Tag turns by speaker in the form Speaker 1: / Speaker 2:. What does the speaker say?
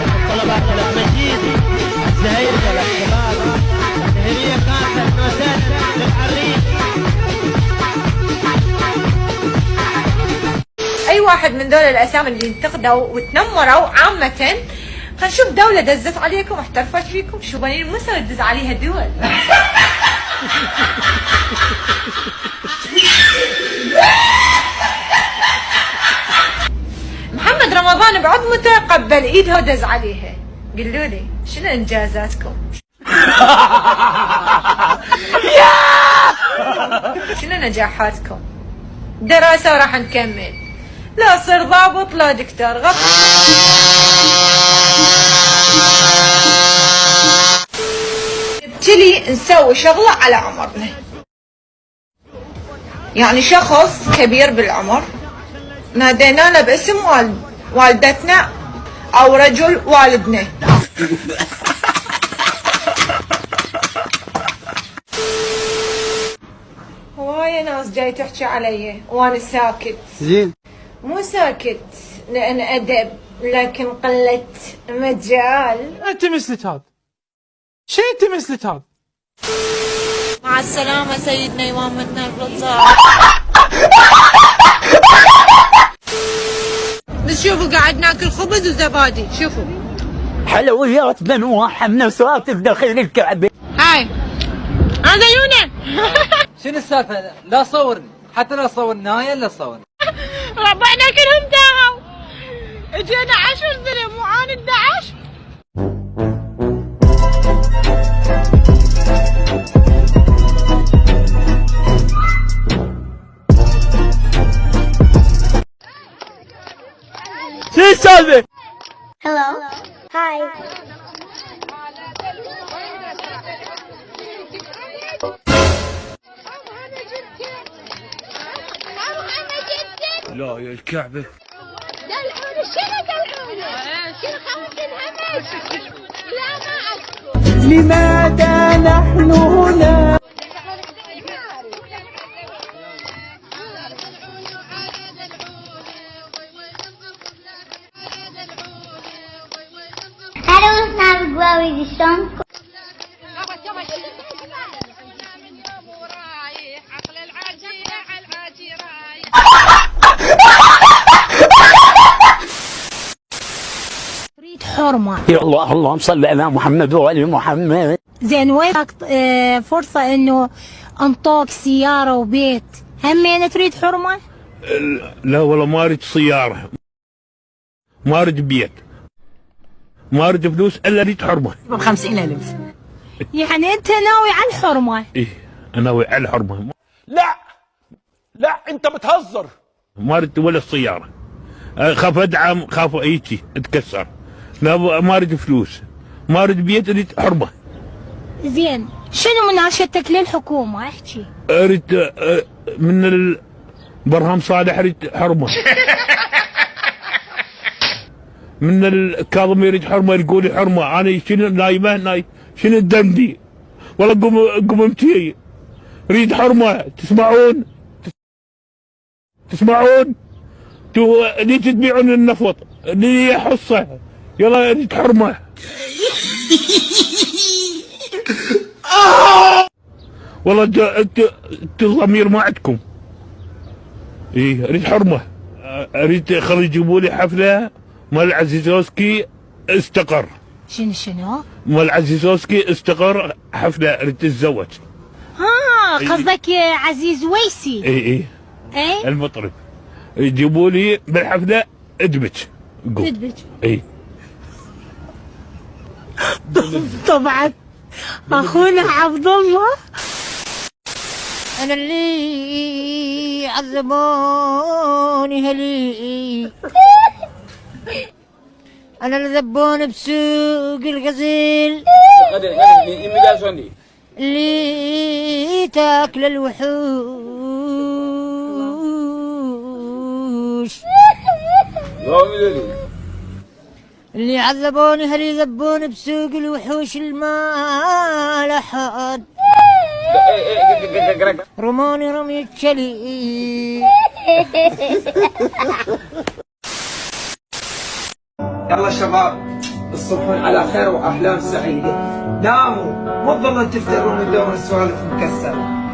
Speaker 1: الطلبات مجيد الزهير والاحتفال التهنئة كانت وسائل للحريق.
Speaker 2: اي واحد من دول الاسامي اللي انتقدوا وتنمروا عامة، خلينا نشوف دولة دزت عليكم واحترفت فيكم، شو بنين مصر تدز عليها دول. محمد رمضان بعد متى قبل ايدها ودز عليها؟ قولوا لي شنو انجازاتكم؟ شنو نجاحاتكم؟ دراسة وراح نكمل، لا صير ضابط لا دكتور نبتلي نسوي شغلة على عمرنا، يعني شخص كبير بالعمر نادينا له باسم والدتنا او رجل والدنا. هواية ناس جاي تحكي علي وانا ساكت.
Speaker 3: زين
Speaker 2: مو ساكت لان ادب، لكن قلة مجال.
Speaker 4: انت مثلك هذا، شو انت مثلك هذا؟
Speaker 2: مع السلامة سيدنا إمامتنا الرزاق. بس شوفوا قاعد ناكل خبز وزبادي، شوفوا
Speaker 3: حلويات بنوع منسوات بداخل الكعبة.
Speaker 2: هاي هذا يونا.
Speaker 5: شنو السالفة؟ لا صورني، حتى لا صورنايا لا صورني.
Speaker 2: ربعنا كلهم تاهوا، اجينا 10 ذنب وعاني 11.
Speaker 3: شو السالفة؟
Speaker 6: Hello. Hi.
Speaker 4: لا يا الكعبة
Speaker 6: دلعوني شنو دلعوني؟ شنو خوفين همك؟ لا ما أذكر.
Speaker 3: لماذا نحن هنا؟
Speaker 6: Hello, Snappy Glory, the song.
Speaker 7: تريد حرمة.
Speaker 3: يا الله اللهم صل على محمد وآل محمد.
Speaker 7: زين وين فرصة انه انطوك سيارة وبيت، همين تريد حرمة؟
Speaker 4: لا والله ما اريد سيارة، ما اريد بيت، ما اريد فلوس الا اريد حرمة.
Speaker 7: ب50,000. يعني انت ناوي على الحرمة؟
Speaker 4: ايه انا ناوي على الحرمة.
Speaker 8: لا انت بتهزر.
Speaker 4: ما اريد ولا السيارة، خاف ادعم، خاف هيجي اتكسر. لا ما اريد فلوس، ما اريد بيت، اريد حرمة.
Speaker 7: زين شنو مناشدتك للحكومة؟ احكي.
Speaker 4: اريد من برهام صالح اريد حرمة. من الكاظم يريد حرمة، يقول لي حرمة. انا شنو نايمة شنو الدندي والله قوم امتي اريد حرمة. تسمعون ليه تبيعون النفط؟ ليه حصة؟ يلا اريد حرمة. والله انت الضمير ما عندكم. ايه اريد حرمة، اريد خلي يجيبوا لي حفلة مال عزيزوسكي استقر.
Speaker 7: شنو؟
Speaker 4: مال عزيزوسكي استقر حفلة اريد تتزوج.
Speaker 7: قصدك يا عزيز ويسي؟
Speaker 4: ايه
Speaker 7: ايه
Speaker 4: المطرب يجيبوا لي بالحفلة ادبج. ايه
Speaker 7: طبعا اخونا عبد الله. انا اللي عذبوني هلي، انا اللي ذبوني بسوق الغزيل اللي تاكل الوحوش، اللي عذبوني هلي ذبوني بسوق الوحوش المالحات، رماني رمي الشلي.
Speaker 9: يلا شباب، تصبحون على خير واحلام سعيده. ناموا، مو بالضبط تفترون وتدورون سوالف مكسره.